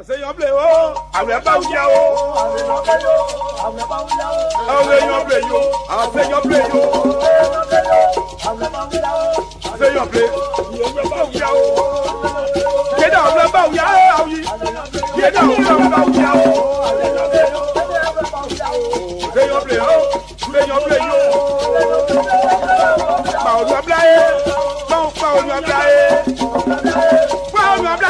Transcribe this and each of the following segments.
Seigneur blé oh, avec pas ou ya oh. Seigneur blé yo, Seigneur blé yo. Seigneur blé, pas ou ya oh. Qui dans pas ou ya oh, oui. Qui dans pas ou ya oh. Seigneur blé oh, Seigneur blé yo. Pas ou ya blé, pas ou ya blé. Pas ou ya blé.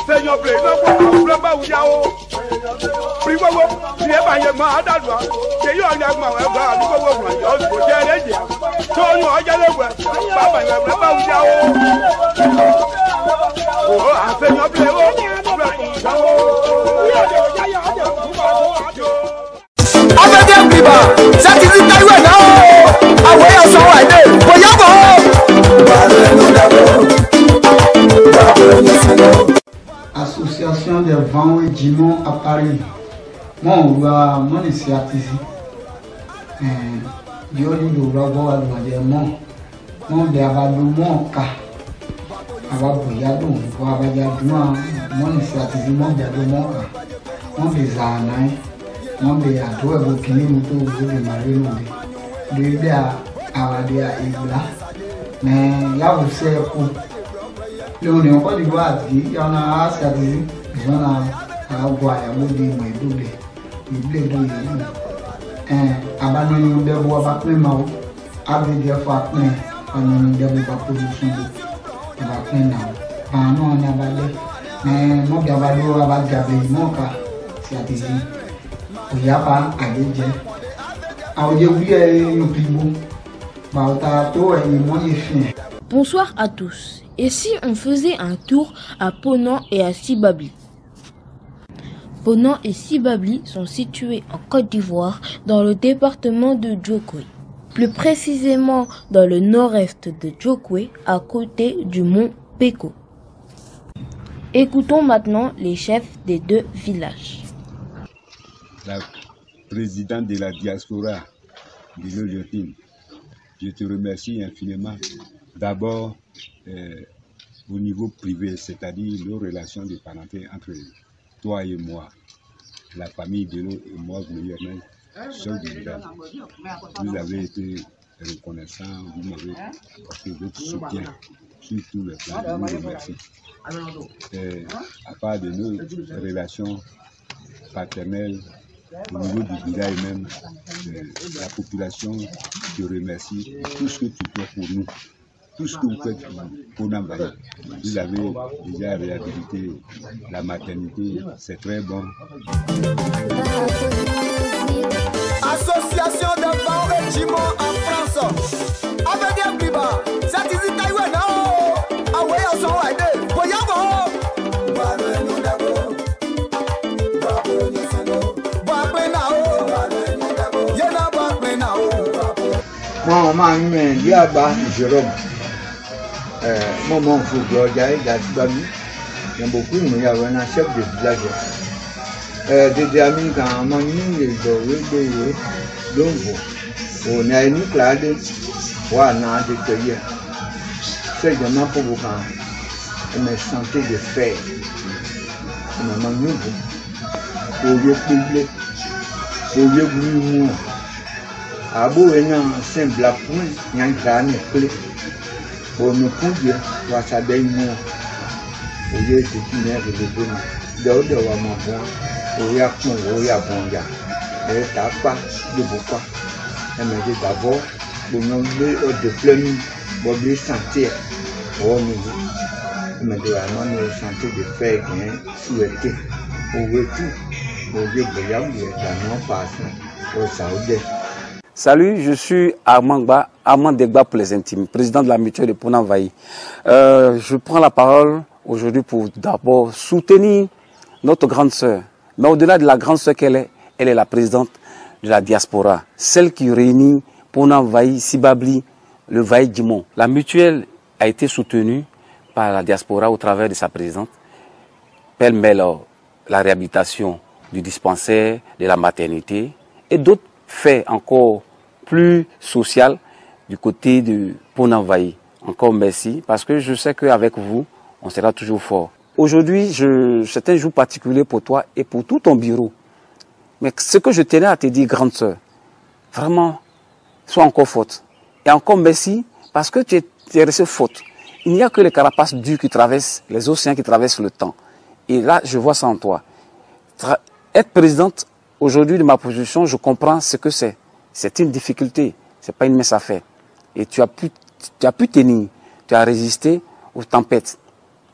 Seigneur blé, non, pas où ya oh. Privo, tu es pas yé ma adalwa. Que yo ya ma wa ba, ni ko wo yo ko je leje. So yo ya le wa, papa ya pas où ya oh. Oh, Seigneur blé oh. Abede bliba, ça ti di Taiwan na oh. Awe yo so wa de, ko ya Association des vents et Jimon à Paris. Mon ici artiste. Dieu nous doit voir mon de abadou mon cas. Ababouya donc, mon ici artiste, mon de mon cas. Mon des années, mon de ado ebokini muto de marié nous de dia awadia ibla. Mais là vous savez pour le Côte d'Ivoire, il y en a assez à dire, il y en a à voir, il y a des doubles, il blé double. Abandonner de bois pas plein mao, avec des fois plein, on a des position de la plein now. Non, on a balé, mais mon gabado va gaber mon cas, c'est à dire, il y a pas à dire. Bonsoir à tous. Et si on faisait un tour à Ponant et à Sibabli? Ponant et Sibabli sont situés en Côte d'Ivoire, dans le département de Djokwe. Plus précisément dans le nord-est de Djokwe, à côté du mont Peko. Écoutons maintenant les chefs des deux villages. La présidente de la diaspora de l'Oliotine, je te remercie infiniment. D'abord, au niveau privé, c'est-à-dire nos relations de parenté entre toi et moi, la famille de l'eau et moi, vous avez été reconnaissant, vous m'avez apporté votre soutien sur tout le plan. Je vous remercie. À part de nos relations paternelles, au niveau du village même, la population te remercie pour tout ce que tu fais pour nous. Tout ce que vous faites pour Nambaye. Vous avez déjà réhabilité la maternité, c'est très bon. Association de vents et Jimon en France. Avec des blibas, ça ti di Taiwan oh. Awe yo so wa de, ko ya bo. Moi, je suis Jérôme. Moi, je suis il y a beaucoup de un chef de village. Des amis, quand on a une clade, on a des cueillis. C'est vraiment pour vous me sentir de faire. On a nouveau. Pour le public, pour le bruit. Abo ena sembla pun yang grane kle o no kunje wa sabe mu o ye ti ne re de bo de wa mo bon o ya pun o ya bon ya e ta pa de bo pa e me de d'abord bo no le de plein bo bi sentir o ni mais vraiment nous santé de faire gain souhaité au retour au lieu de y non passant au Saoudé. Salut, je suis Armand Degba pour les intimes, président de la mutuelle de Ponant-Vailly. Je prends la parole aujourd'hui pour d'abord soutenir notre grande sœur. Mais au-delà de la grande sœur qu'elle est la présidente de la diaspora, celle qui réunit Ponant-Vailly, Sibabli, le Vailly-Dimon. La mutuelle a été soutenue par la diaspora au travers de sa présidente, pêle-mêle la réhabilitation du dispensaire, de la maternité et d'autres faits encore plus social du côté de Ponant-Vailly. Encore merci, parce que je sais qu'avec vous, on sera toujours fort. Aujourd'hui, c'est un jour particulier pour toi et pour tout ton bureau. Mais ce que je tenais à te dire, grande sœur, vraiment, sois encore forte. Et encore merci, parce que tu es restée forte. Il n'y a que les carapaces dures qui traversent, les océans qui traversent le temps. Et là, je vois ça en toi. Être présidente, aujourd'hui, de ma position, je comprends ce que c'est. C'est une difficulté, c'est pas une mince affaire. Et tu as pu tenir, tu as résisté aux tempêtes.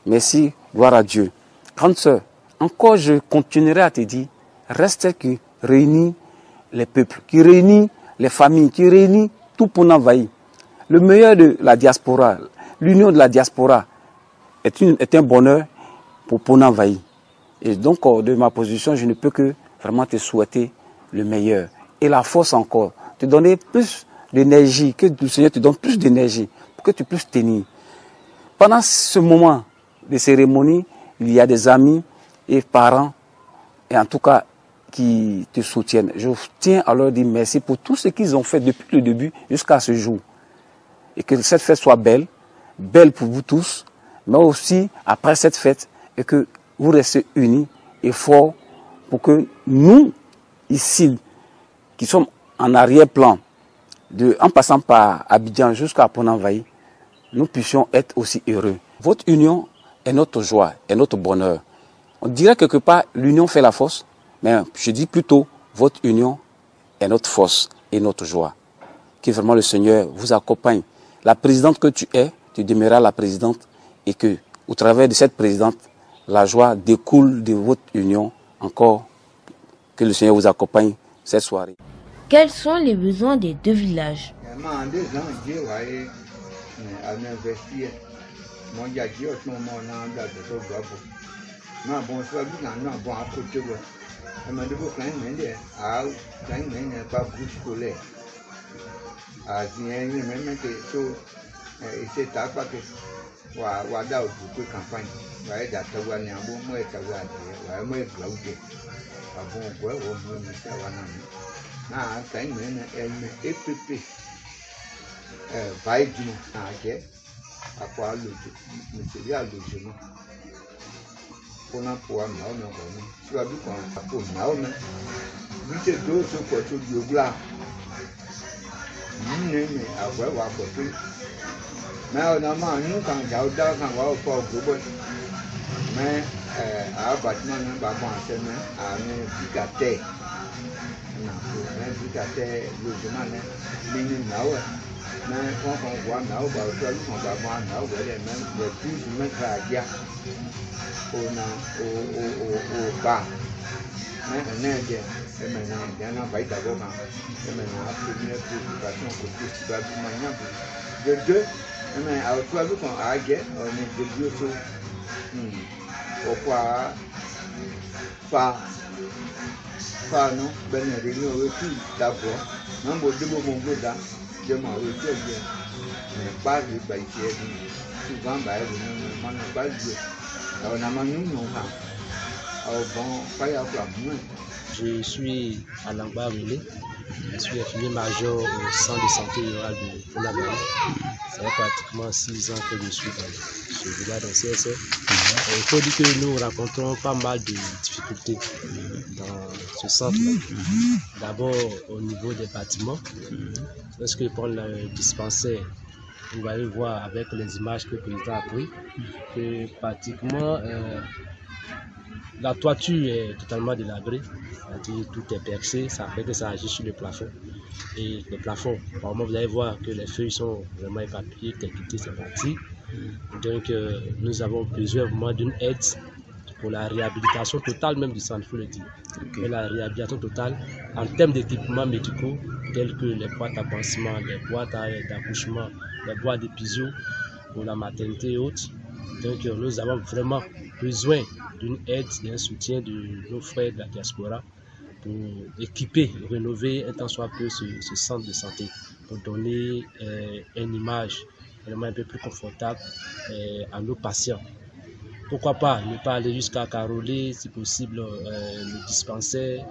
Merci, gloire à Dieu. Grande sœur, encore je continuerai à te dire, reste celle qui réunit les peuples, qui réunit les familles, qui réunit tout Ponant-Vailly. Le meilleur de la diaspora, l'union de la diaspora est un bonheur pour Ponant-Vailly. Et donc, de ma position, je ne peux que vraiment te souhaiter le meilleur. Et la force encore, te donner plus d'énergie, que le Seigneur te donne plus d'énergie pour que tu puisses tenir. Pendant ce moment de cérémonie, il y a des amis et parents, et en tout cas, qui te soutiennent. Je tiens à leur dire merci pour tout ce qu'ils ont fait depuis le début jusqu'à ce jour. Et que cette fête soit belle, belle pour vous tous, mais aussi après cette fête, et que vous restez unis et forts pour que nous, ici, qui sommes en arrière-plan, en passant par Abidjan jusqu'à Ponant-Vailly, nous puissions être aussi heureux. Votre union est notre joie, est notre bonheur. On dirait quelque part, l'union fait la force, mais je dis plutôt, votre union est notre force et notre joie. Que vraiment le Seigneur vous accompagne. La présidente que tu es, tu demeureras la présidente, et que, au travers de cette présidente, la joie découle de votre union. Encore, que le Seigneur vous accompagne cette soirée. Quels sont les besoins des deux villages? Je suis Alain Barulé, je suis infirmier major au centre de santé rurale de Ponant-Vailly. Ça fait pratiquement 6 ans que je suis dans ce village dans CSF. Il faut dire que nous rencontrons pas mal de difficultés dans ce centre-là. D'abord au niveau des bâtiments. Lorsque pour le dispensaire, vous allez voir avec les images que le président a prises que pratiquement la toiture est totalement délabrée, c'est-à-dire tout est percé, ça fait que ça agit sur le plafond. Et le plafond, par moment vous allez voir que les feuilles sont vraiment éparpillées, quelques c'est parti. Donc nous avons besoin vraiment d'une aide pour la réhabilitation totale même du centre, il faut le dire. Okay. La réhabilitation totale en termes d'équipements médicaux tels que les boîtes à pansement, les boîtes d'accouchement, les boîtes d'épisio pour la maternité et autres. Donc nous avons vraiment besoin d'une aide, d'un soutien de nos frères de la diaspora pour équiper, rénover un tant soit peu ce centre de santé, pour donner une image vraiment un peu plus confortable à nos patients. Pourquoi pas ne pas aller jusqu'à caroler, si possible, le dispensaire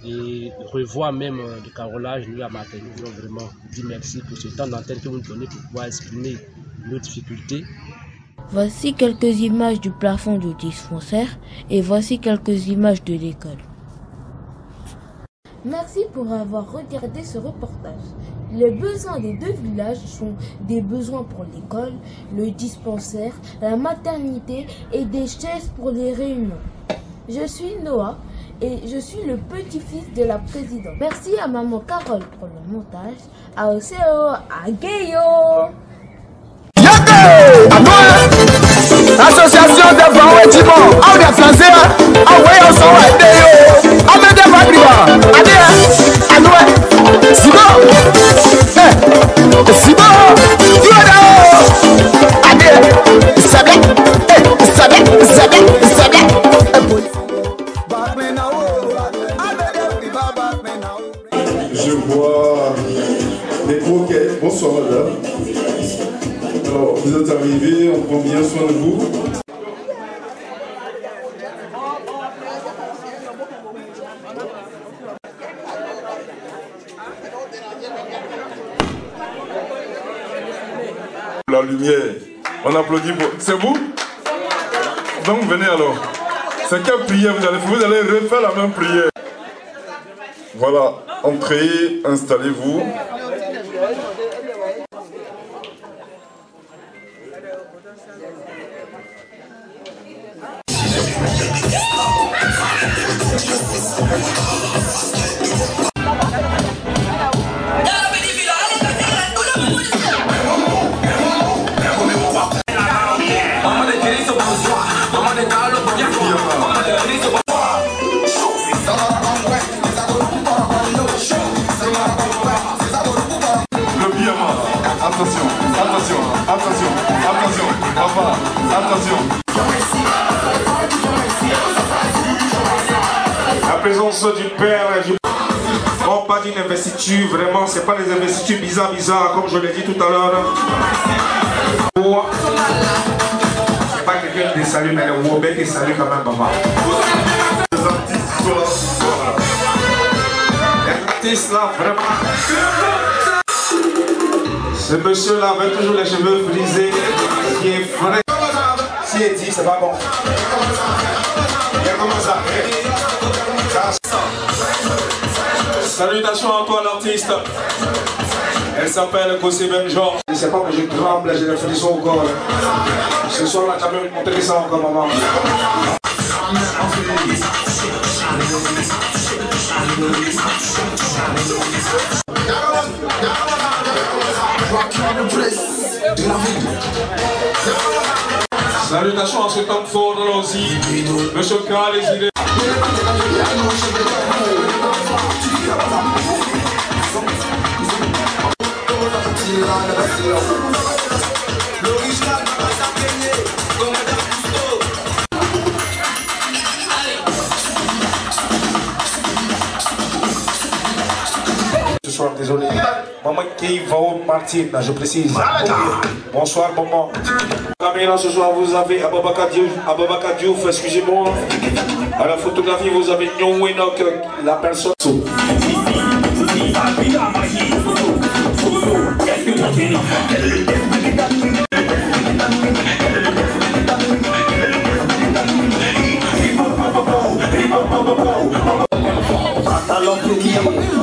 et revoir même le carolage. Nous, à matin, nous voulons vraiment vous dire merci pour ce temps d'antenne que vous nous donnez pour pouvoir exprimer nos difficultés. Voici quelques images du plafond du dispensaire et voici quelques images de l'école. Merci pour avoir regardé ce reportage. Les besoins des deux villages sont des besoins pour l'école, le dispensaire, la maternité et des chaises pour les réunions. Je suis Noah et je suis le petit-fils de la présidente. Merci à maman Carole pour le montage. À Océo, à Gayo. Association de parents et Timon, on est français, on va y aller, on met des fabricants, allez, allez, Simon, Simon, tu es là, allez, c'est bien, c'est bien, c'est bien, c'est bien. Je vois des croquettes, bonsoir madame. Alors, vous êtes arrivés, on prend bien soin de vous. La lumière, on applaudit pour... C'est vous? Donc venez alors. C'est quelle prière vous allez faire? Vous allez refaire la même prière. Voilà, entrez, installez-vous. Attention, attention, attention, attention, papa, attention. La présence du Père, non pas d'une investiture, vraiment, c'est pas des investitures bizarres, comme je l'ai dit tout à l'heure. C'est pas quelqu'un qui salue, mais le Wobé qui salue quand même, maman. Les artistes sont là. Les artistes là, vraiment. Ce monsieur-là avait toujours les cheveux frisés, qui est frais. Si il dit, c'est pas bon. Comment ça? Salutations à toi l'artiste. Elle s'appelle Gossé Benjor. Je ne sais pas que je tremble, j'ai des frissons au corps. Ce soir-là, tu as même montré ça encore, maman. Salutations à ce temps fort là aussi. Monsieur Karl et Zidé. Ce soir, désolé. Maman Keivao Martine, je précise. Bonsoir, maman. Caméra, ce soir, vous avez Ababaka Diouf, excusez-moi. À la photographie, vous avez Nyon Wenok, la personne.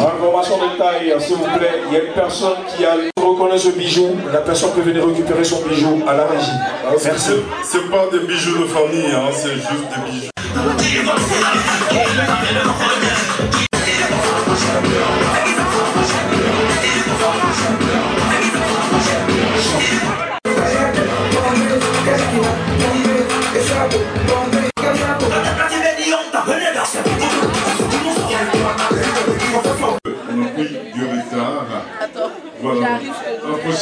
Information de taille, s'il vous plaît, il y a une personne qui reconnaît ce bijou, la personne peut venir récupérer son bijou à la régie. Merci. C'est pas des bijoux de famille, hein, c'est juste des bijoux. On a pris du retard. Attends, Voilà. j'arrive.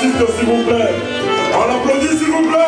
artistes, s'il vous plaît. On applaudit, s'il vous plaît.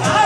Ah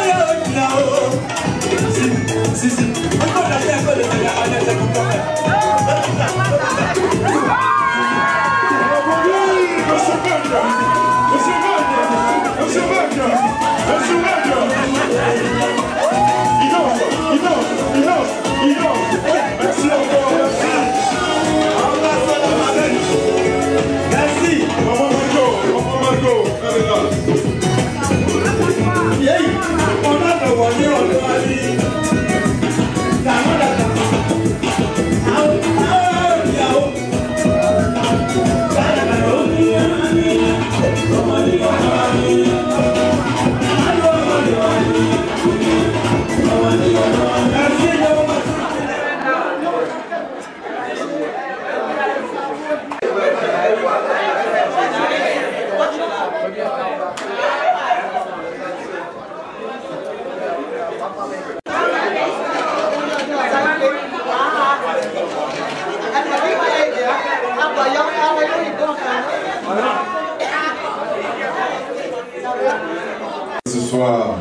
Ce soir.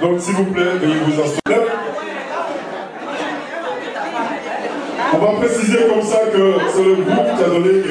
Donc s'il vous plaît, veuillez vous asseoir. On va préciser comme ça que c'est le groupe qui a donné les...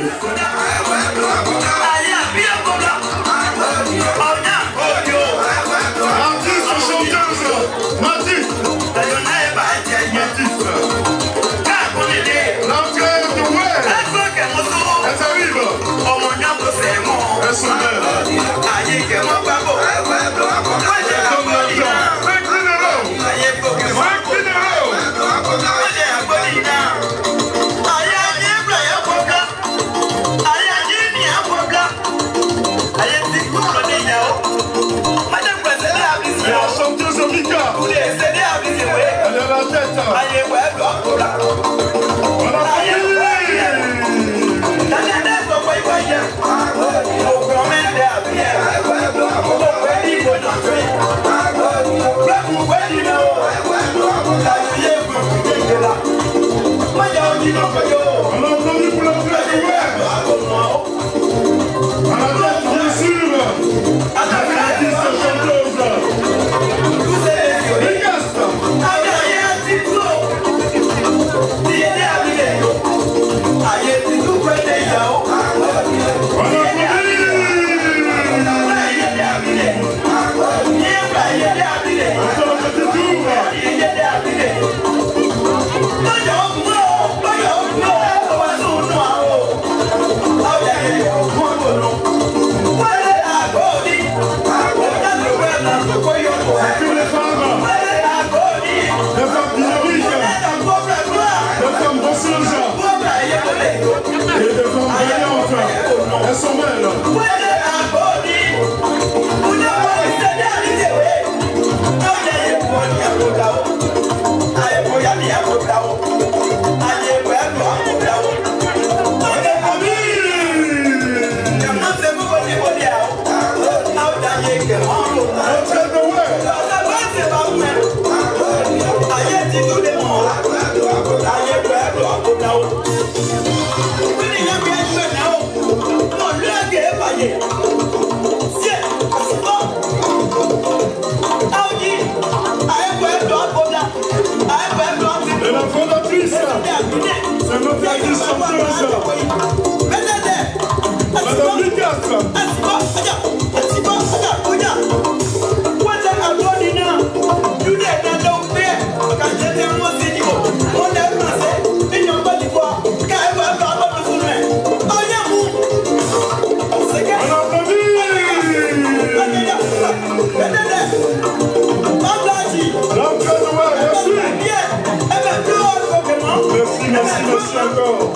Merci encore.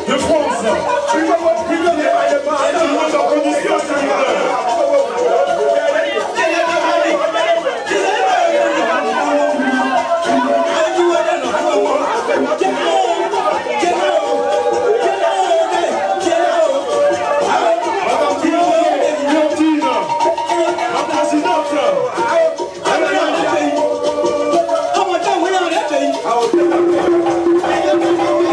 de France. Madame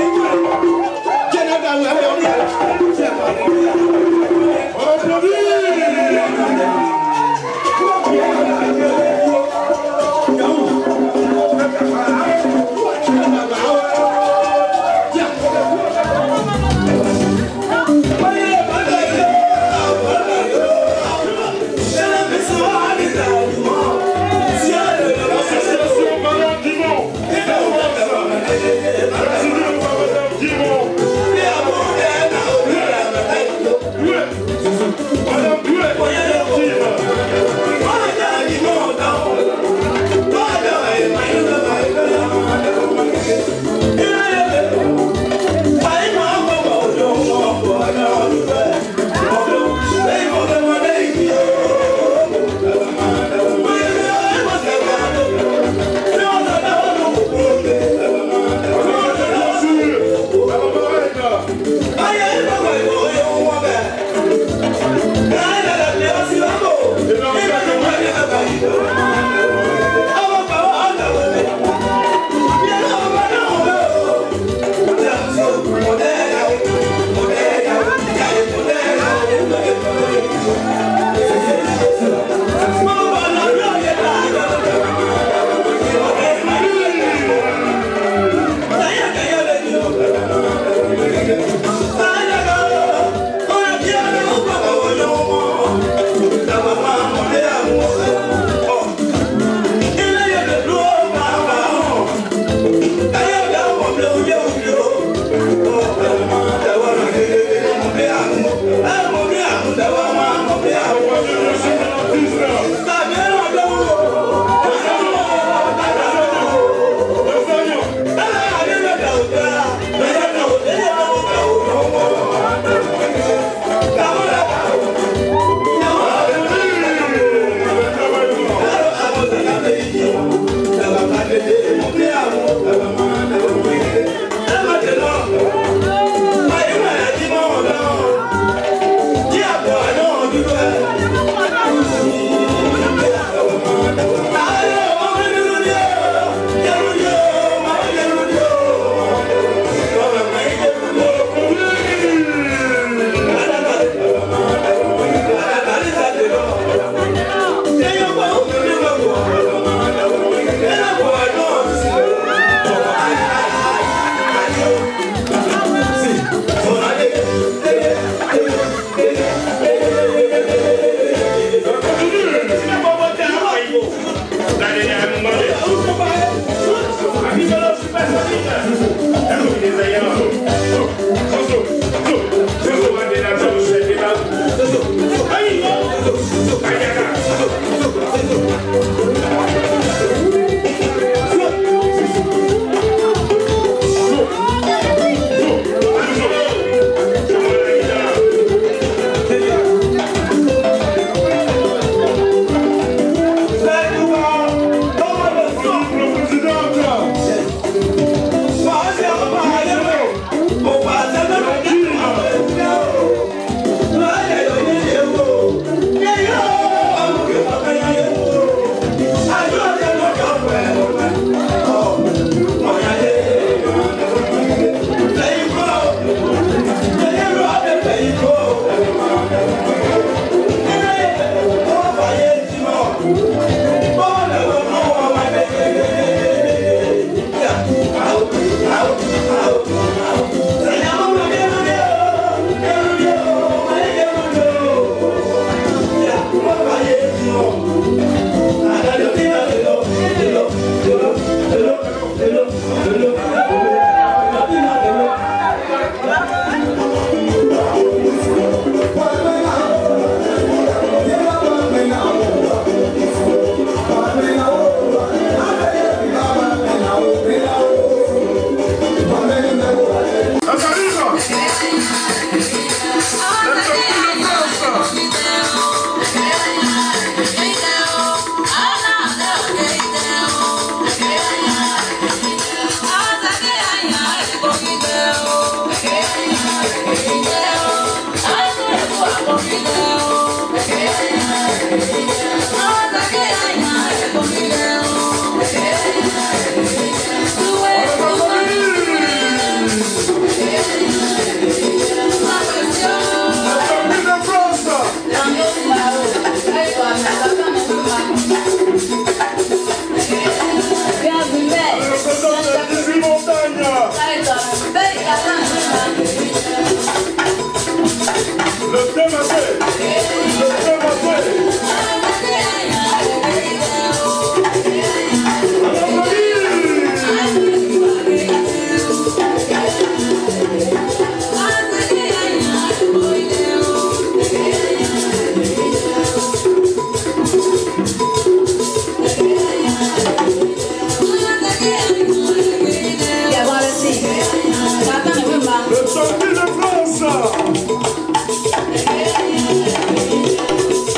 Le champion de France.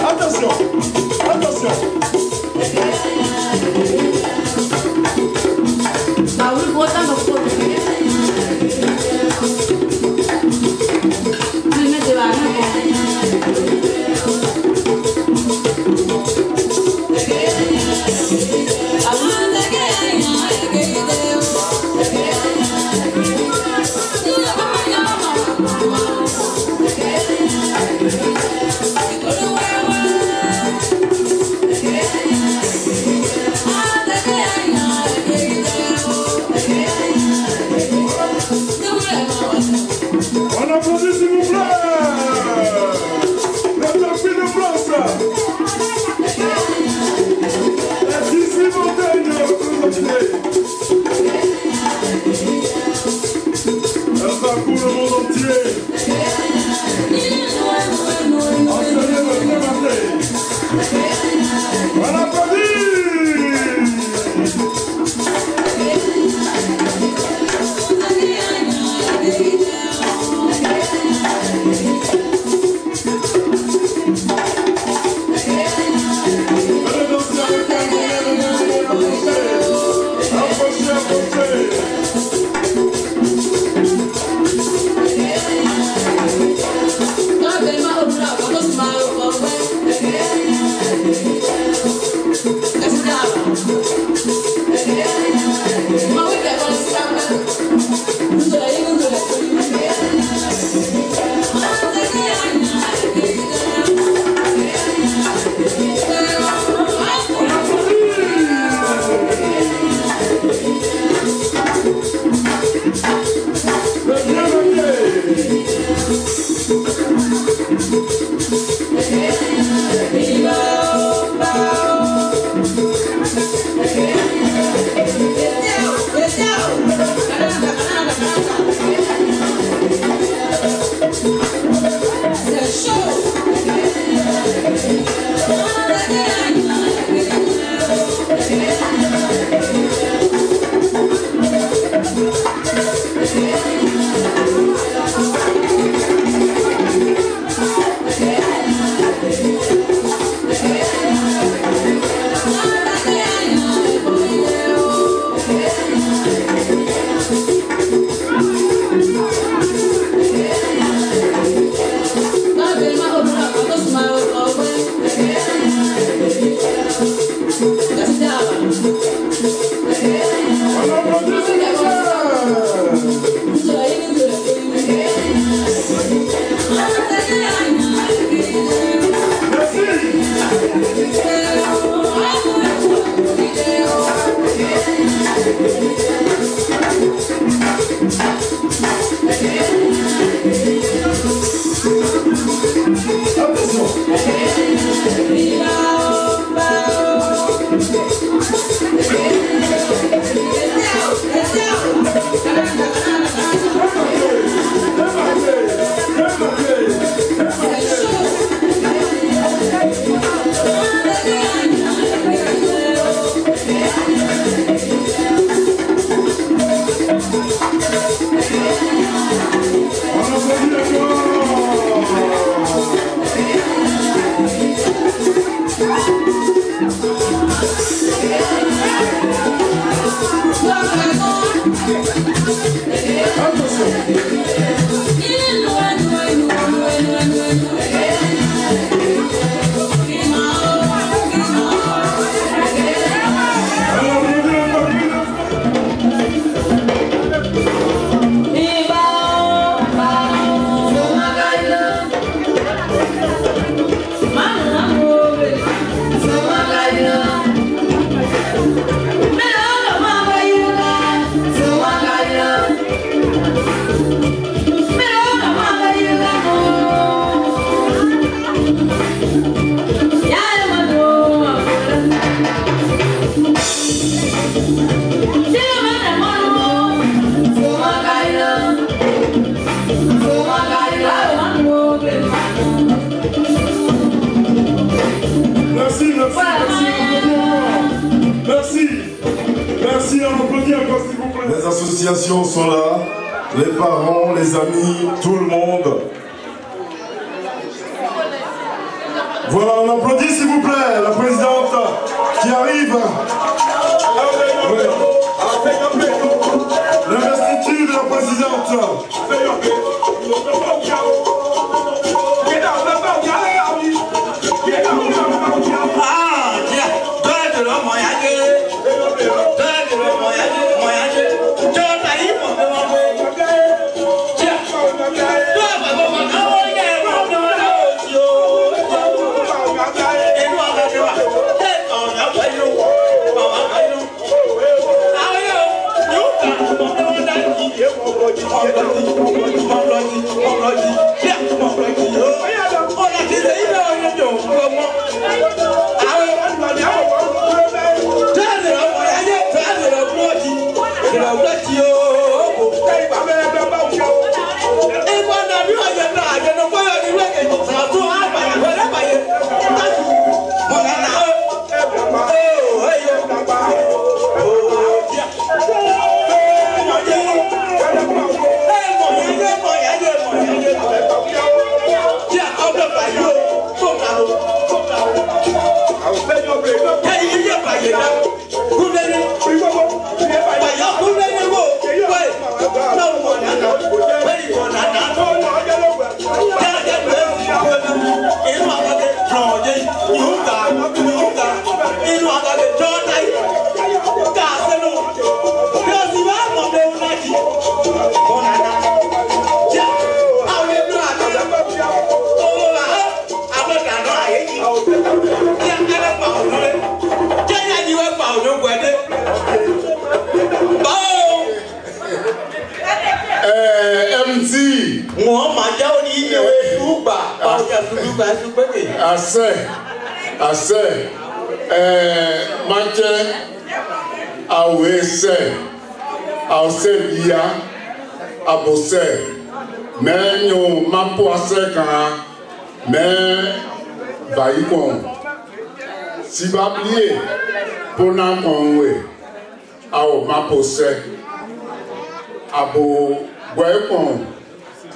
Attention, attention. On applaudit s'il vous plaît. Le champion de France. Et d'ici Montaigne, pour continuer. Elle parcourt le monde entier. Enseignez votre matin. On applaudit. Les associations sont là, les parents, les amis, tout le monde. Voilà, on applaudit s'il vous plaît, la présidente qui arrive. L'investiture de la présidente. Assez, manche, awese, awsebia, abose, mais nous m'appoise quand, mais vaïkon, si va plier, pour n'en conwe, aw m'appoise, abo, waïkon,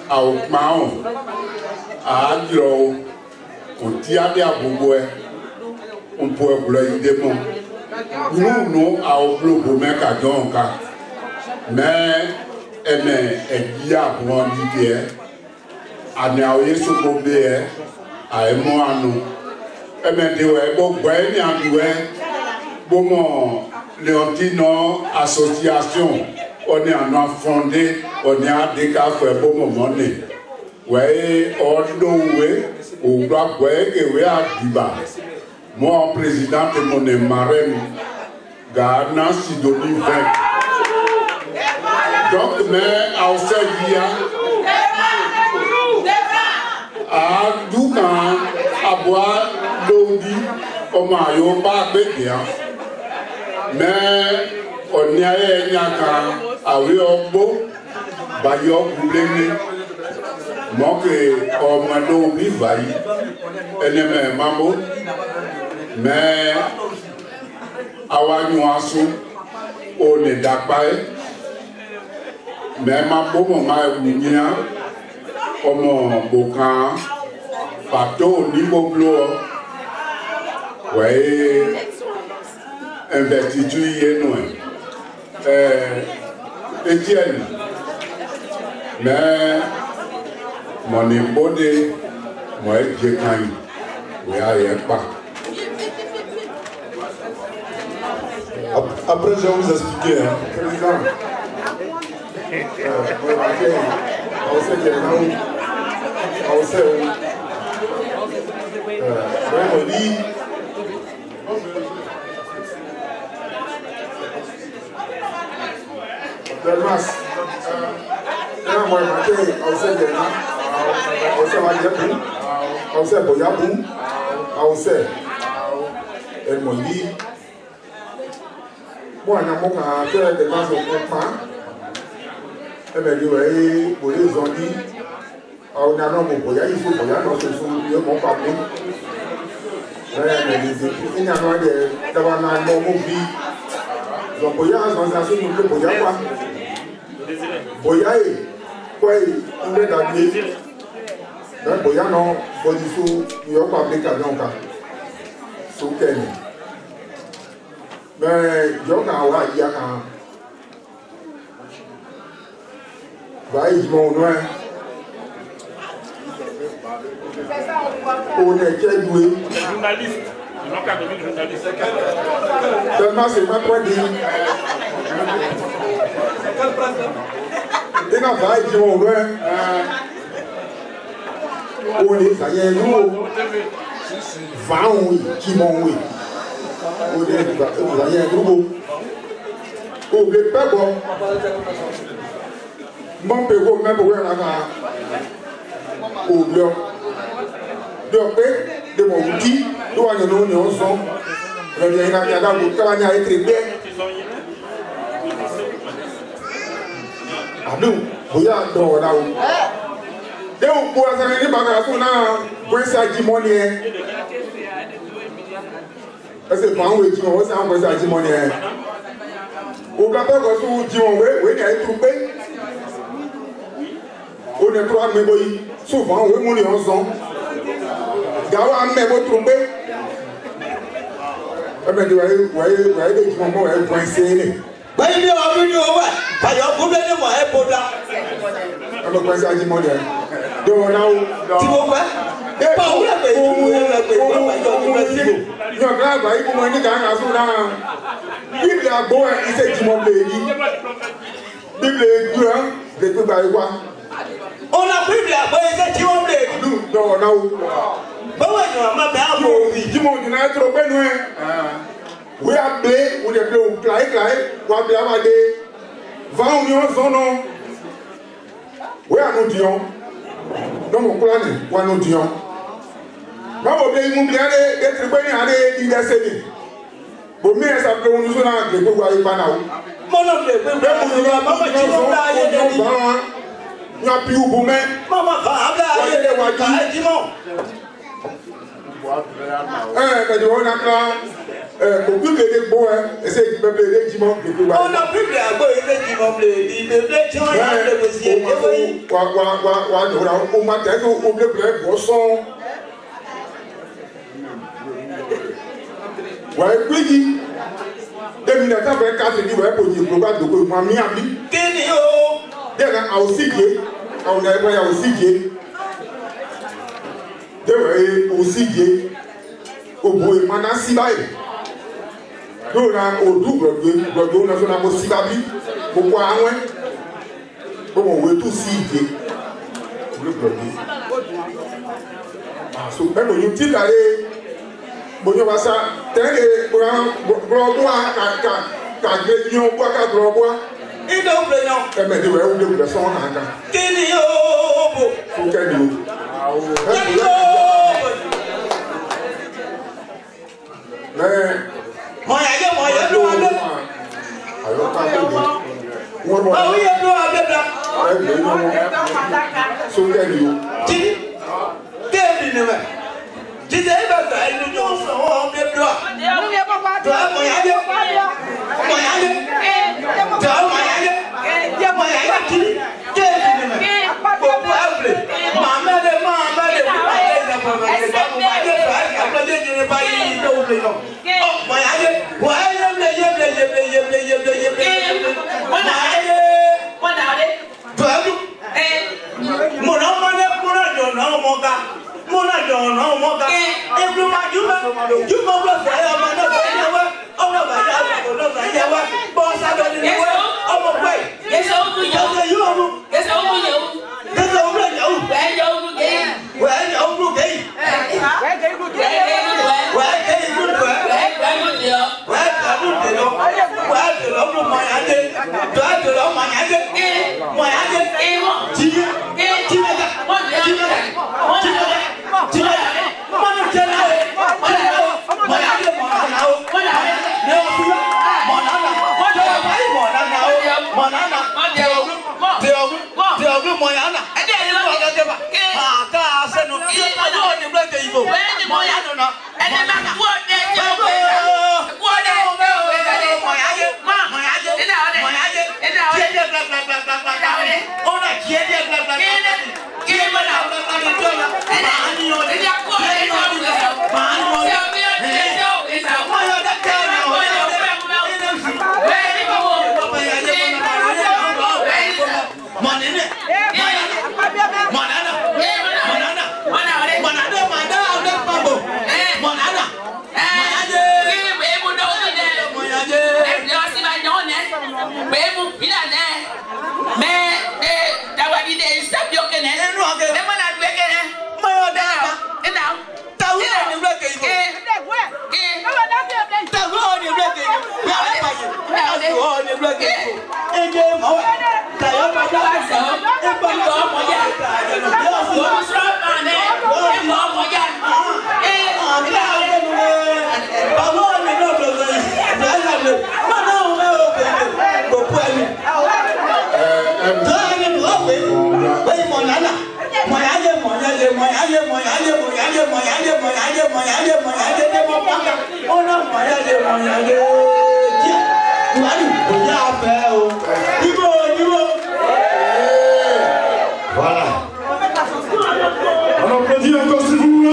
aw maon, a agro. On tient bien beaucoup, on peut vouloir des mots. Nous, à Oblo, pour mettre à Donka. Mais, il y a pour en dire, à Naoye Soubé, à Emoano. Et maintenant, bon, il y a un doué, bon, Léontino Association, on est en fondé, on est à des cas pour un bon moment. Ouais, on doit. Au doit que à Diba. Moi, président de mon marraine, Ghana, Sidonie 20. Donc, mais à Osegia, à Doukan, à boire, Dondi, au maillot, pas bien. Mais on y a un yaka, à Wiobo, Bayo, Boulé. Moi que on m'a donné vaillé, elle est maman, mais awanuasu on est d'accord, mais ma maman m'a dit comme bocan, bateau niveau bleu, ouais, investiture nous, Étienne, mais mon embodé, moi, j'ai quand oui, il pas. Après, je vais vous expliquer. Président, on sait qu'il y a on sait où. On dit, Delmas, moi, on sait qu'il y a on sait Wadiabou, on sait Boyabou, on sait. Elle m'a dit, moi, je n'ai pas fait des masses au compas. Elle m'a dit, oui, pour les ont dit, on a un homme au Boya, il faut Boya, non, c'est son lieu, mon papa. Elle m'a dit, il y a un homme d'avoir un homme au vie. Donc, Boya, organisation, nous fait Boya quoi? Boya, quoi, il est d'habiller. Mais Boya, non, Bodissou, il y a pas appliqué à Bianca. Sous Kenny. Mais, il y a un wa, il y a un. Va, ils vont loin. On est quel doué? Journaliste. Il manque à devenir journaliste. Tellement c'est pas quoi dire. Et quand va, ils vont loin. On est, ça y est, nous. Va, oui, qui m'ont oui. On est, ça y est, nous. On ne pas bon. Mon péro, même pour un avant. Au bloc. Donc, de mon outil, nous avons nous ensemble. Le lien a été bien. Ah nous, vous avez un là. Donc, pour les années, nous avons un Jimonier. Parce que quand on est Jimon, c'est un peu ça Jimonier. Au cas où vous êtes Jimon, vous êtes trompé. On est trois, mais souvent, on est mourir ensemble. Gawa ame bo trompe. Ebe di wa de jimo e kwanse ni. Ba ni o bi ni o wa. Ba yo bu be ni mo e poda. Ebe kwanse ajimo de. Do na o. Ti mo pa. E pa o la pe. O ba yo ni be si. Yo ga ba ibu mo ni ga na so na. Bible agbo e ise jimo le yi. Bible ju an de pe ba iwa. On a Bible agbo ise jimo le yi. Do na o. Báwo ni wàá má bẹ àbò òbí? Jimmy ọ̀dùnà ẹ̀ tó pẹ́ nù ẹ̀. Wí abẹ́ wò lè bẹ̀ wò kìláyé wà bẹ̀ àbàdé. Vàwọn ni wọ́n sọ̀nà. Wí àná diyan. Dọ́mọ̀ kúrò ní wà nù diyan. Báwo bẹ imú bi adé ètò ìgbẹ́ ní adé ìdẹ́sẹ̀ ni. Bòmí ẹ̀ sàbẹ̀ wọn sọ̀nà àgbẹ̀ gbogbo ayé pa náà. Mọ́nà lè gbé bẹ́ẹ̀ mú mi àbámọ̀ tí wọ́n dá ayé lẹ́ni. Nyà pi ubu mẹ́. Mọ́mọ́ kàn á bẹ́ ayé lẹ́ni kà á jí mọ́. Mais on a quand pour plus de beaux essayer de me les jimons de tout. On a plus de beaux et les jimons de gens de monsieur. On m'a dit on veut plus bosson. Ouais, puis 2024 dit ouais pour dire global de quoi moi mi abi. Tenio. Déjà aussi qui on a pas aussi qui dewe osigye obo emana sibaye do na odu gbogbo na so na mo sibabi gbogbo àwọn bo mo we tu sigye gbogbo so e mo yin ti lare bo yo basa tele gbogbo ka gbe yan bo ka gbogbo ide o ple yan e me de we o de so na kan kini o bo o ke ni o Moya do abe. Awo ye do abe bla. So tell you. Ti David ne me. Ti de ba ba inu jo so o be do. Do moya de. Moya de. Do moya de. Moya de ti. David ne me. Bobo able. Mama de. Voilà. On applaudit encore s'il vous plaît.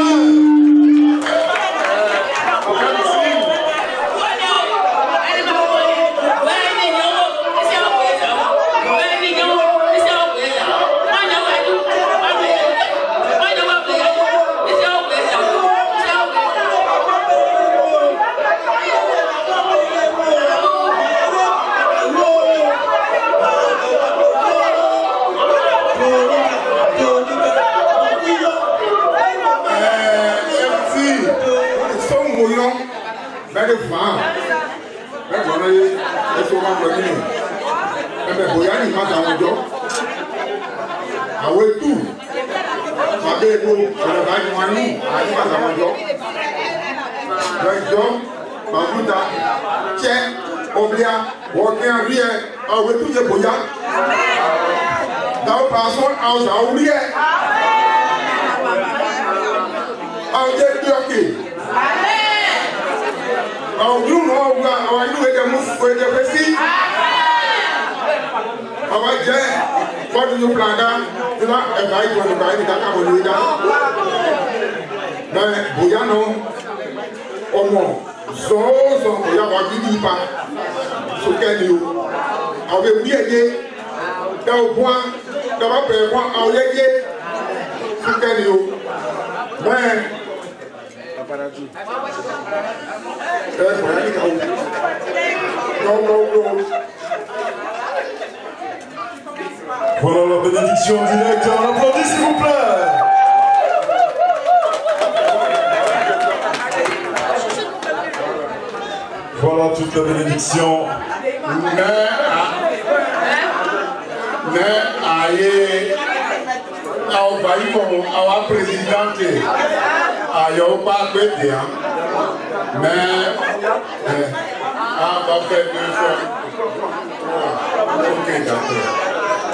Voilà la bénédiction directe, on applaudit s'il vous plaît. Voilà toute la bénédiction.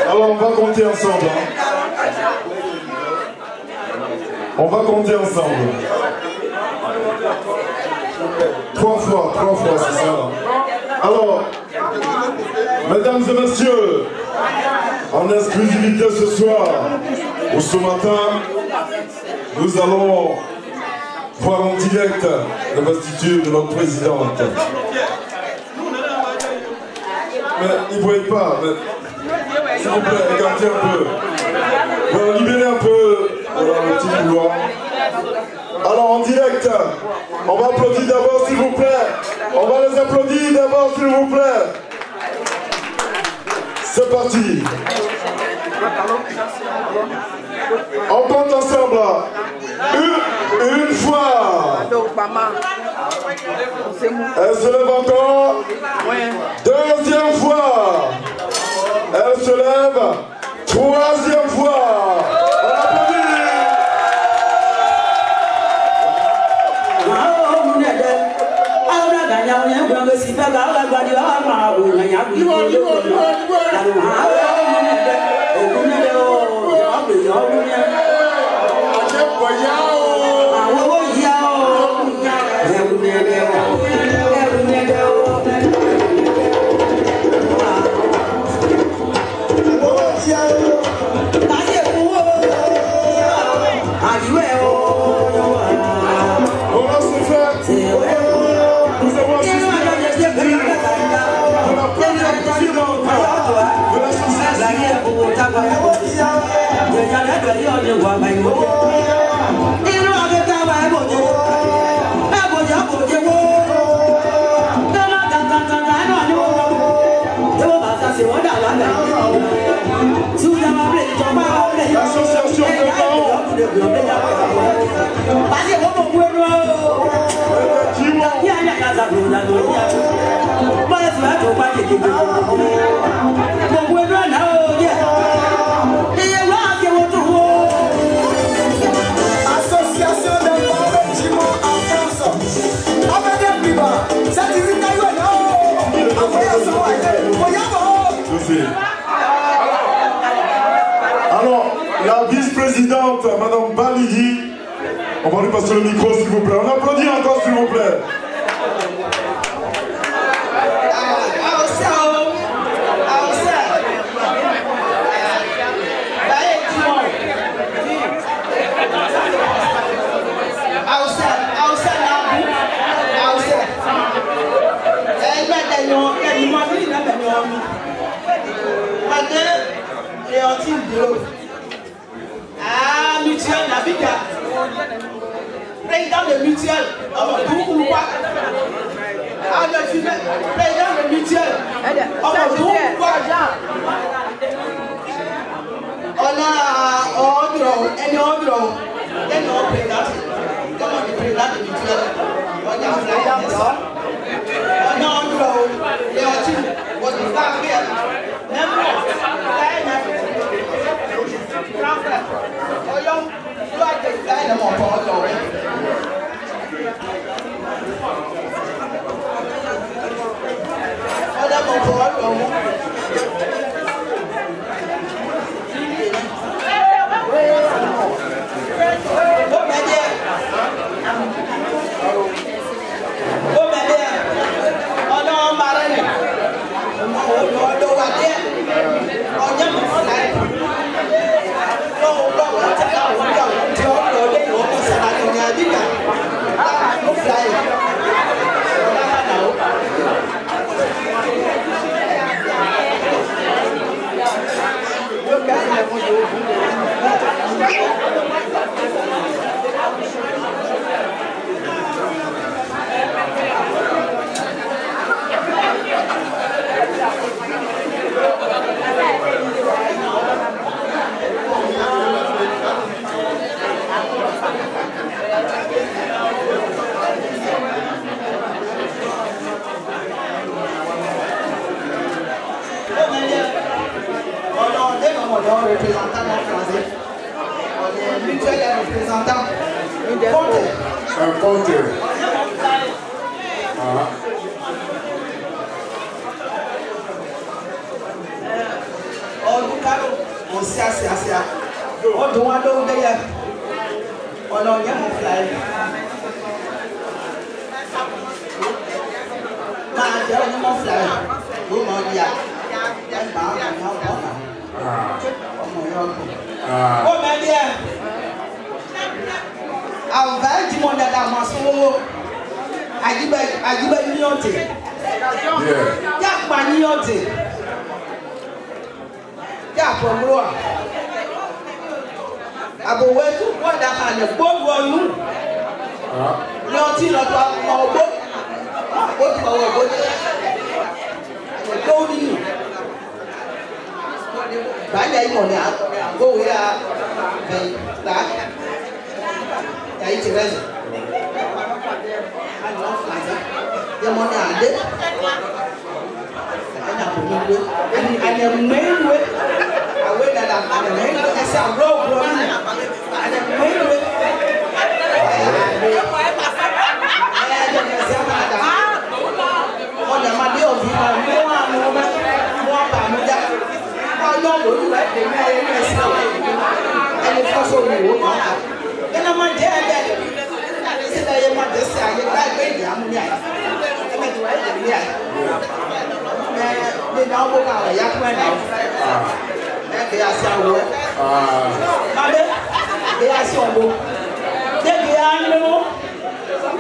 Alors on va compter ensemble. On va compter ensemble. 3 fois, c'est ça. Alors, mesdames et messieurs, en exclusivité ce soir, ou ce matin, nous allons voir en direct l'investiture de notre présidente. Mais ils ne voient pas. S'il vous plaît, écartez un peu. Voilà, libérez un peu le petit couloir. Alors en direct, on va applaudir d'abord s'il vous plaît. On va les applaudir d'abord s'il vous plaît. C'est parti. On compte ensemble. Une fois. Elle se lève encore. Deuxième fois. Elle se lève. Troisième fois. On applaudit. Alors, la vice-présidente, Madame Balidi, on va lui passer le micro s'il vous plaît. On applaudit encore s'il vous plaît. Mutuelle Naviga. Président de Mutuelle. Président de Mutuelle. On a Andro, et Andro. Et non, président. Comment le président de Mutuelle? On a Andro, et Andro. On a représentant français. On est mutuel représentant. Un compteur. On s'est assez. On doit d'ailleurs. On a un fly. Mon fly. Oh mais bien, avant du monde à Masso, Agiba Nyote, Yakma Nyote, Yakma, Abowetu, what the hand of both were you? Nyote, not what go to you. Bán đây ngồi nè, cô ấy là về đá, chạy chỉ lên, anh nói phải sao? Giờ món nhà đến, anh làm một mình được, anh em mấy đứa, quên là làm anh em mấy đứa, anh sao rô rồi anh em mấy đứa, con nhà mà điêu thì mà mua bà mua ra. Nó đủ lại để ngay sau anh có số nhiều quá cái nó mang thế đây sẽ đây mà để xài cái cái giảm nhảy cái này tuổi nhảy nên nó có nào là giác quen nào cái sao rồi mà đấy cái sao rồi cái anh nó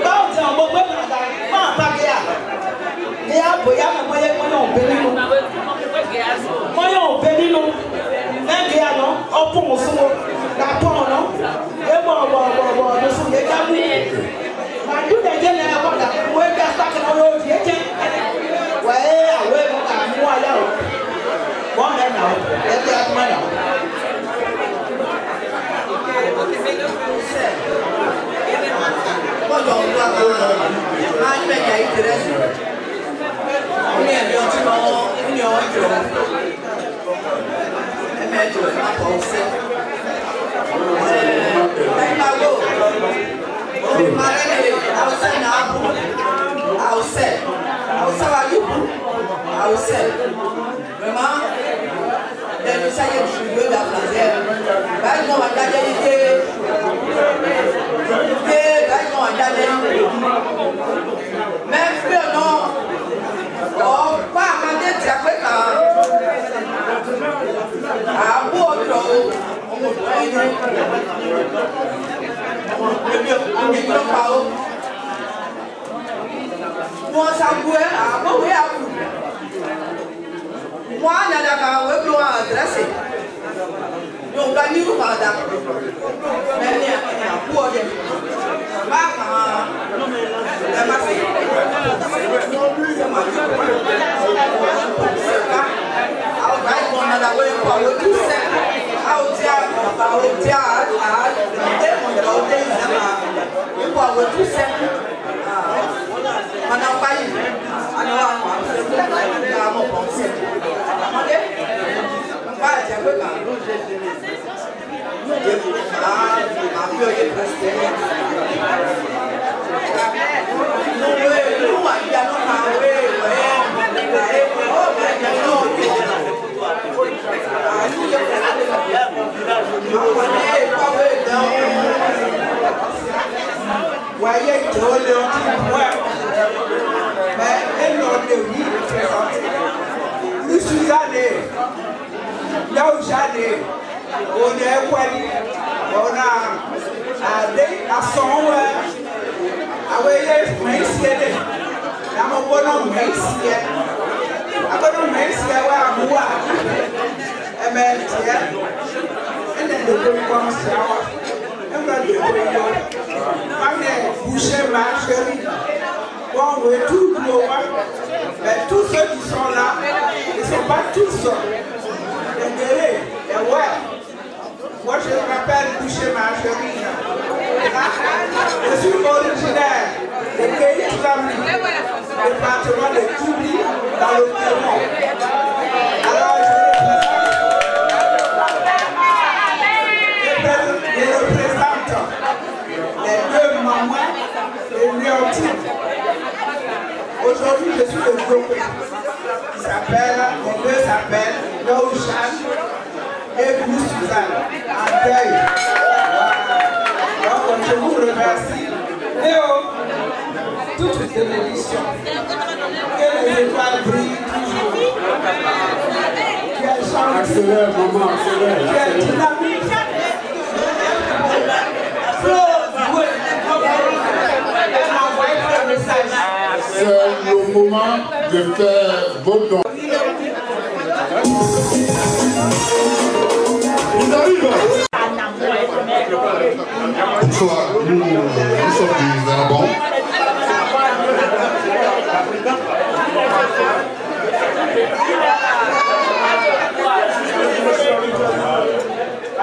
bao giờ một bước mà ba cái bây giờ mà bây giờ nó bên nó bây giờ bên nó em kia nó ở phòng số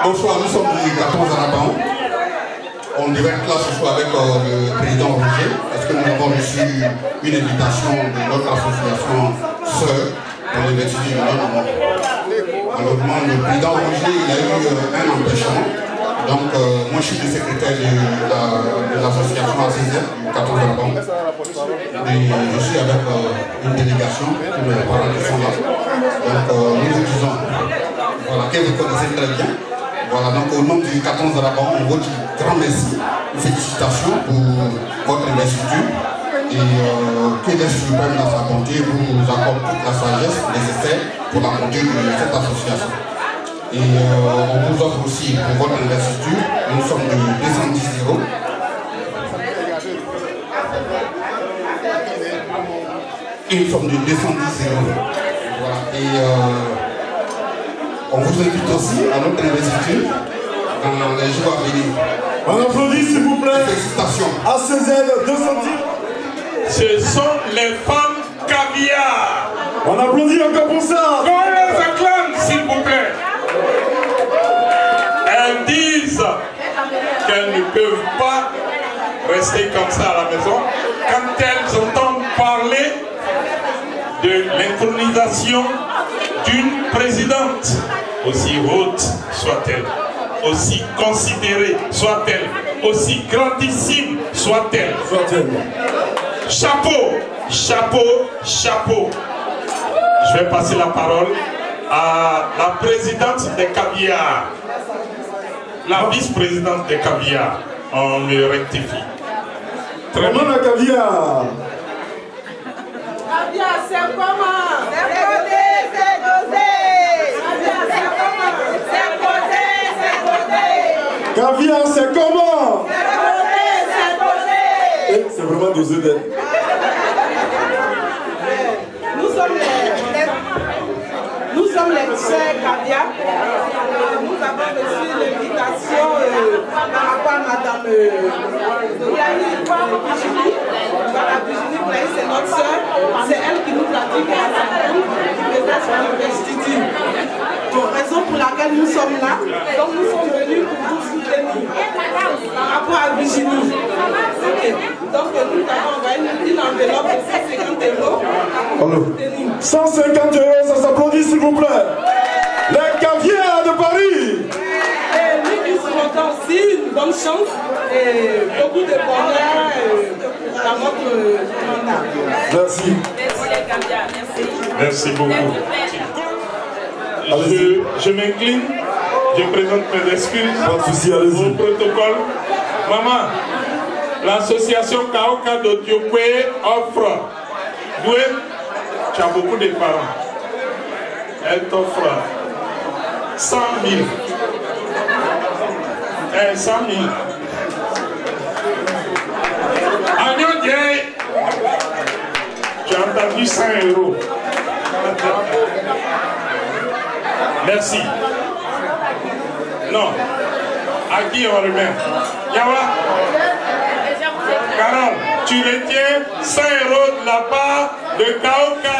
Bonsoir, nous sommes du 14 à Raban. On devait être là ce soir avec le président Roger, parce que nous avons reçu une invitation de notre association Sœur pour les étudiants de notre monde. Malheureusement, le président Roger il a eu un empêchement. Donc, moi je suis le secrétaire de l'association ACZ du 14 à Raban. Et je suis avec une délégation, tous les parents qui sont là. Donc, nous vous disons, voilà, que vous connaissez très bien. Voilà, donc au nom du 14 à Raban, on vous dit grand merci, félicitations pour votre investiture et que les suprêmes dans sa bonté vous accorde toute la sagesse nécessaire pour la conduite de cette association. Et on vous offre aussi pour votre investiture, nous sommes de 210 euros. Une somme de 210 euros. Voilà. Et on vous invite aussi à notre investiture dans les jours à venir. On applaudit s'il vous plaît. Félicitations. ACZ 210. Ce sont les femmes caviar. On applaudit encore pour ça. Qu'on les acclame s'il vous plaît. Elles disent qu'elles ne peuvent pas rester comme ça à la maison quand elles entendent parler de l'intronisation d'une présidente, aussi haute soit-elle, aussi considérée soit-elle, aussi grandissime soit-elle. Chapeau, chapeau, chapeau. Je vais passer la parole à la présidente des caviars, la vice-présidente des caviars. On me rectifie. Très bien, la caviar. Caviar, c'est comment? C'est posé, c'est dosé. Caviar, c'est comment? C'est posé, c'est dosé. Caviar, c'est comment? C'est posé, c'est dosé. C'est vraiment dosé d'elle. Nous sommes les chers caviar. Nous avons reçu l'invitation par rapport à Madame Virginie. Voilà, Virginie Blaise, c'est notre soeur. C'est elle qui nous a dit qu'elle faisait son investiture. Pour raison pour laquelle nous sommes là. Donc nous sommes venus pour vous soutenir par rapport à Virginie. Okay. Donc nous avons envoyé une enveloppe de 150 euros. 150 euros, ça s'applaudit s'il vous plaît. Les caviars de Paris. Et nous vous souhaitons aussi une bonne chance et beaucoup de bonheur dans votre mandat. Merci. Merci les caviars, merci. Merci beaucoup. Je m'incline, je présente mes excuses au protocole. Maman, l'association Kaoka de Diokwe offre, Doué, tu as beaucoup de parents, elle t'offre 100 000. 100 000. Agnon Dieu, tu as entendu 100 euros. Merci. Non. À qui on remet? Yawa. Carole, tu retiens 100 euros de la part de Kaoka.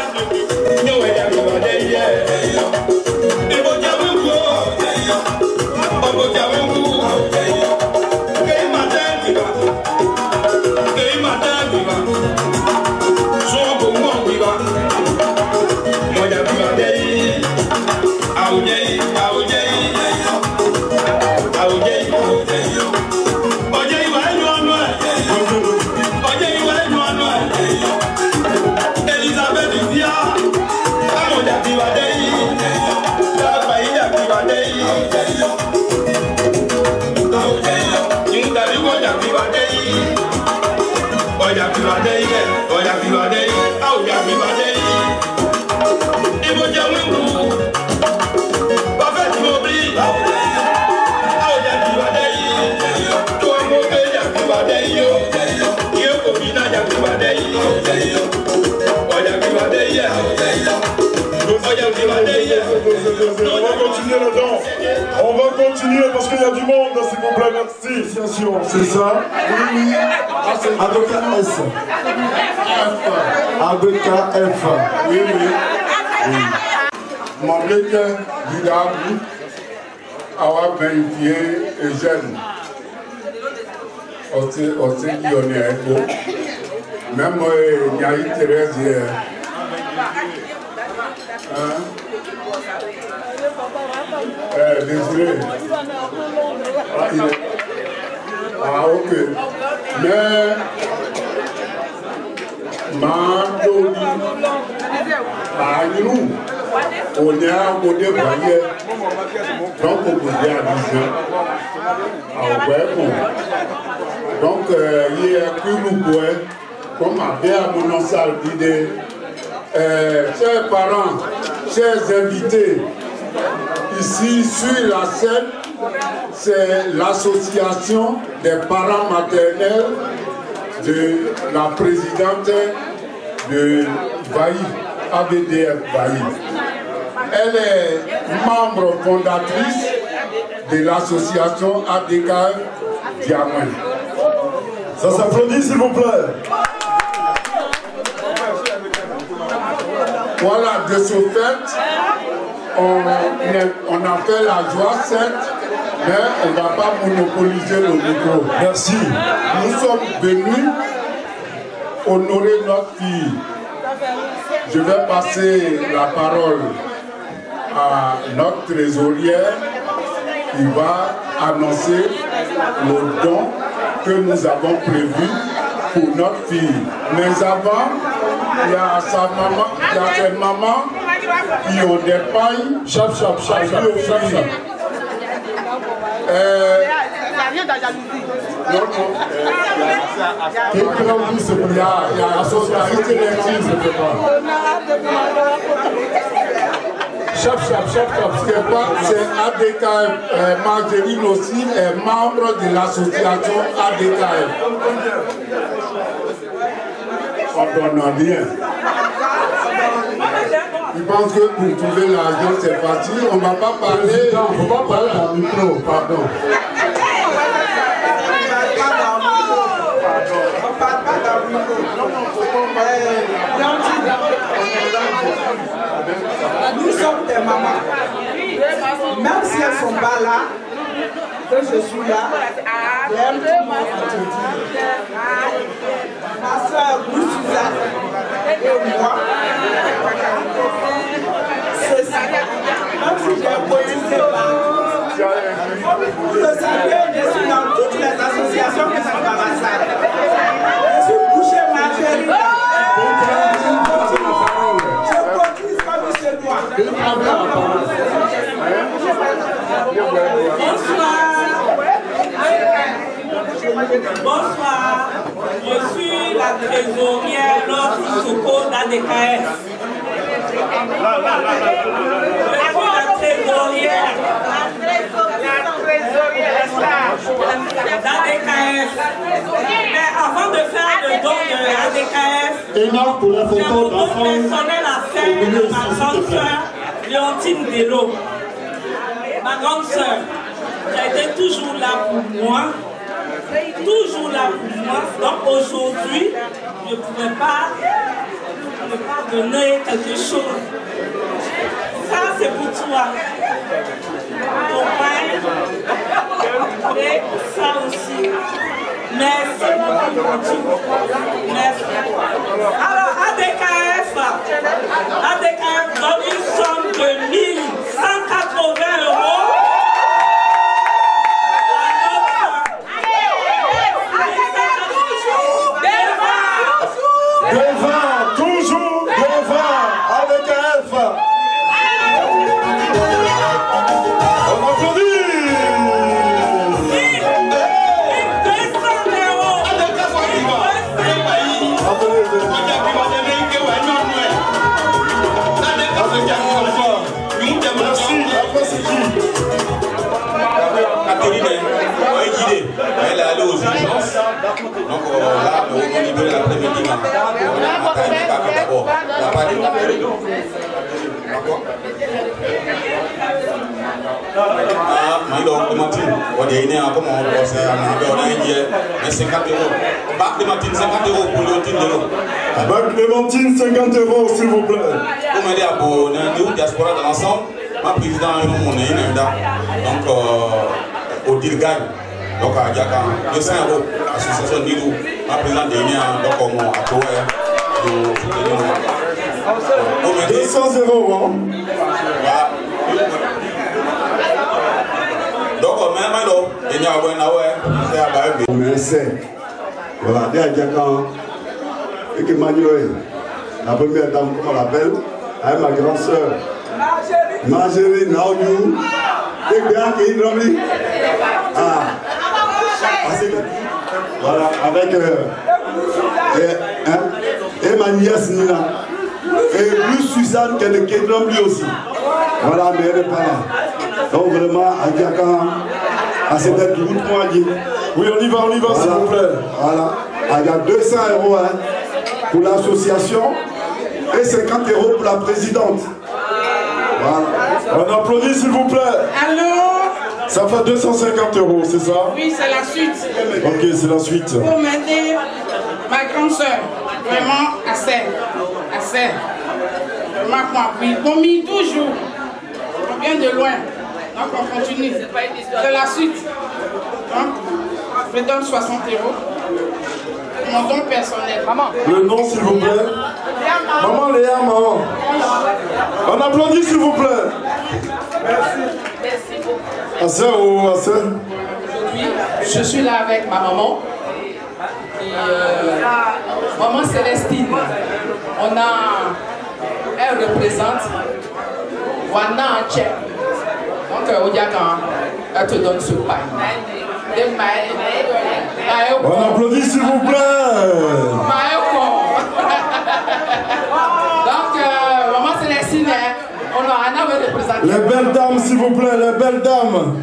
On va continuer là-dedans. On va continuer parce qu'il y a du monde, s'il vous plaît, merci. C'est ça? Oui. Avocat S. Avocat F. Oui. Mon lecteur Guidabou a vérifié Eugène. On s'est dit on est un peu. Même Niaï Thérèse hier. Désolé. Ok. Mais Mandoni nous on est à côté de donc on peut dire donc il y a plus nous comme à bien mon salle d'idée. Chers parents, chers invités, ici sur la scène, c'est l'association des parents maternels de la présidente de Bailly, ABDF Bailly. Elle est membre fondatrice de l'association ADK Diamant. Ça s'applaudit s'il vous plaît. Voilà, de ce fait, on a fait la joie certes, mais on ne va pas monopoliser le micro. Merci. Nous sommes venus honorer notre fille. Je vais passer la parole à notre trésorière qui va annoncer le don que nous avons prévu pour notre fille. Mais avant, il y a sa maman, il y a ses mamans qui ont des pailles. Chap. Il y a l'association élective, c'est ADKF. Margeline aussi est membre de l'association ADKF. On donne rien. Je pense que pour trouver l'argent c'est facile. On ne va pas parler. Il ne faut pas parler dans le micro, pardon. Nous sommes des mamans. Même si elles ne sont pas là, que je suis là, j'aime tout le monde. Ma soeur Louis Suzanne et moi, c'est ça. Même si j'ai politisé vous le savez, je suis dans toutes les associations qui sont dans la salle. Je suis couché Margeline. Je cotise comme chez moi. Bonsoir, je suis la trésorière Laure Souko d'ADKF. Je suis la trésorière d'ADKF. Mais avant de faire le don de ADKF, j'ai mon don personnel à faire de ma grande soeur, Léontine Dello. Ma grande soeur, elle était toujours là pour moi. Toujours là pour moi. Donc aujourd'hui, je ne pouvais pas donner quelque chose. Ça, c'est pour toi. Ton père. Et ça aussi. Merci beaucoup. Merci. Alors, ADKF donne une somme de 1180 €. Toujours devant ADKF. On applaudit. Merci. Après c'est qui? Catherine, elle est allée aux urgences. Donc là, on est libéré l'après-midi. On a d'abord. On n'a pas de d'accord. On est né comme on a 50 €. Bac Clémentine, 50 € pour Léontine Dello. Bac Clémentine, 50 € s'il vous plaît. Pour m'aider à pour la diaspora dans l'ensemble, ma présidente est mon donc au Dirgagne. Donc à Diaka, 200 €, association Nidou, ma présidente de donc on a trouvé. 200 €. Donc, merci. Voilà, et que Manuel, la première dame, comment on l'appelle, avec ma grande soeur, Margeline Naoudou, et bien qui est nommé. Voilà, avec et ma nièce Nina. Et plus Suzanne qui est le Kédrom lui aussi. Voilà, mais elle n'est pas là. Donc vraiment, à Diaka, à cette tête de route moitié. Oui, on y va, voilà, s'il vous plaît. Voilà. Il y a 200 € hein, pour l'association et 50 € pour la présidente. Voilà. On applaudit, s'il vous plaît. Allô? Ça fait 250 €, c'est ça? Oui, c'est la suite. Ok, c'est la suite. Pour m'aider, ma grande soeur, vraiment assez. Vraiment qu'on appuie. Commis toujours. On vient de loin. Donc on continue. C'est la suite. Donc, je donne 60 €. Mon don personnel. Maman. Le nom, s'il vous plaît. Maman Léa, maman. On applaudit, s'il vous plaît. Merci beaucoup. Aujourd'hui, je suis là avec ma maman. Et maman Célestine, elle représente Wana en tchèque. Donc, Odiakan, elle te donne ce pain. On applaudit s'il vous plaît. Donc, maman Célestine, on a représenté. Les belles dames, s'il vous plaît, les belles dames.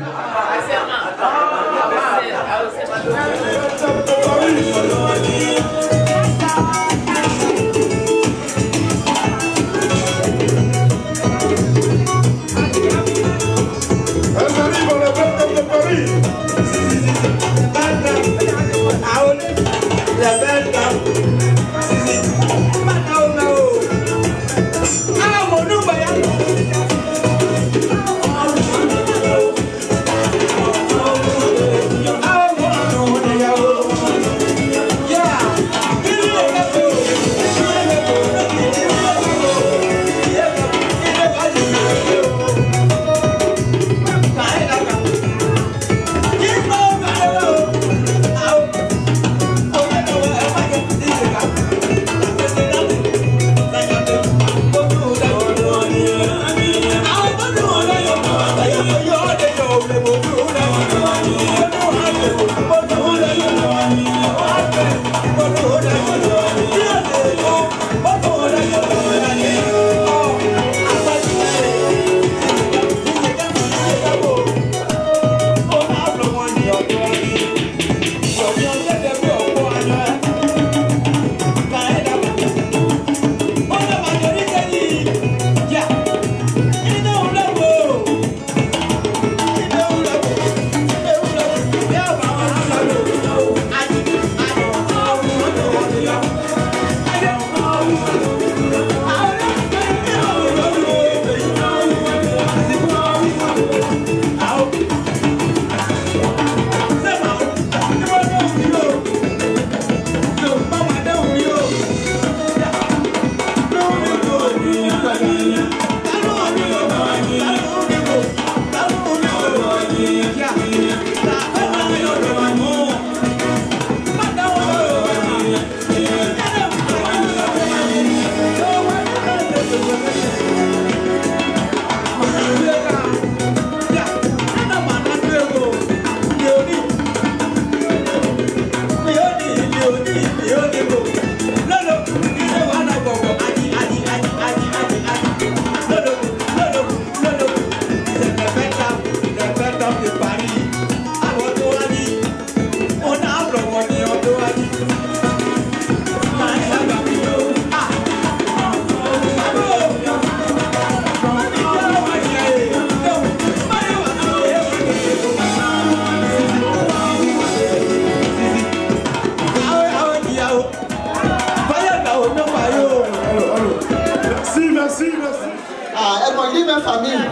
Elles m'ont dit ma famille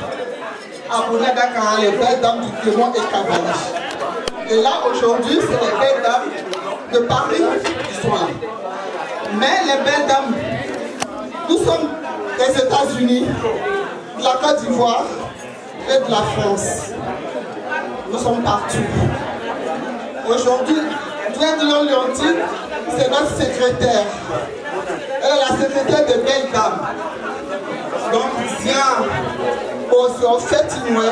à Bounadaka, les belles dames du Clément et Cavalier. Et là, aujourd'hui, c'est les belles dames de Paris qui sont là. Mais les belles dames, nous sommes des États-Unis, de la Côte d'Ivoire et de la France. Nous sommes partout. Aujourd'hui, Dwendlon Leontine, c'est notre secrétaire. Elle est la secrétaire des belles dames. Donc, viens au fait inouï,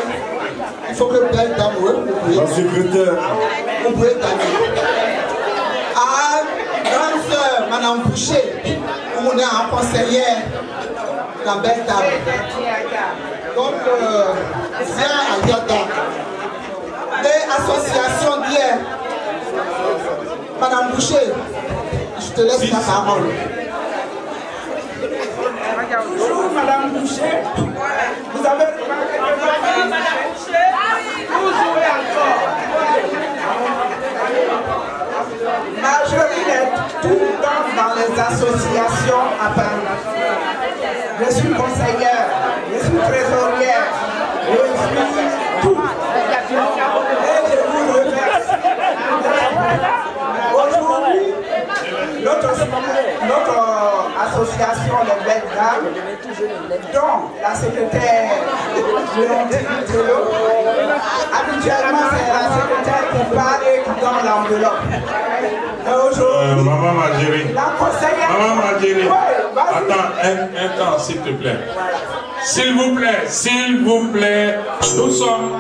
il faut que belle dame, la secrétaire, vous pouvez gagner. À grande sœur, Madame Boucher, on est en conseillère, la belle dame. Donc, viens à Yada. Et association d'hier, Madame Boucher, je te laisse la parole. Bonjour Madame Boucher, vous avez remarqué que Madame Boucher, vous jouez encore. Marjorie est tout le temps dans les associations à Paris. Je suis conseillère, je suis trésorière, je suis tout. Et je vous remercie. Aujourd'hui, notre association Les Belles Dames, dont la secrétaire Léontine Dello. Habituellement, c'est la secrétaire qui parle et qui donne l'enveloppe. Maman Marjorie. La conseillère. Maman Marjorie. Oui, attends, un temps, s'il te plaît. S'il vous plaît, nous sommes.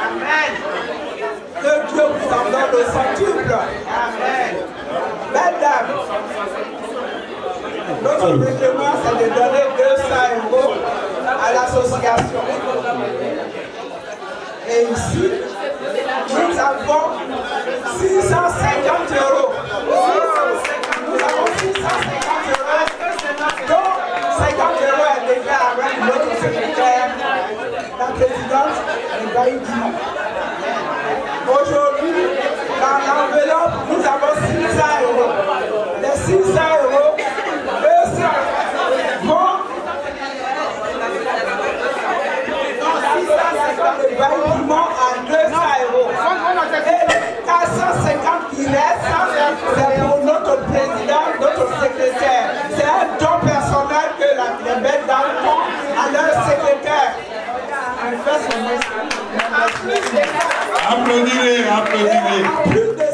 Amen. Que Dieu vous en donne le centuple. Amen. Mesdames, notre règlement, c'est de donner 200 € à l'association. Et ici, nous avons 650 €. Nous avons 650 €. Donc, 50 € est déjà avec notre secrétaire, la présidente Baïdi. Aujourd'hui, dans l'enveloppe, nous avons 600 €. Les 600 €, 200 vont le bâillement à 200 €. Et 450 qui restent, c'est pour notre président, notre secrétaire. C'est un don personnel que les belles dames font à leur secrétaire. Applaudissez. Plus de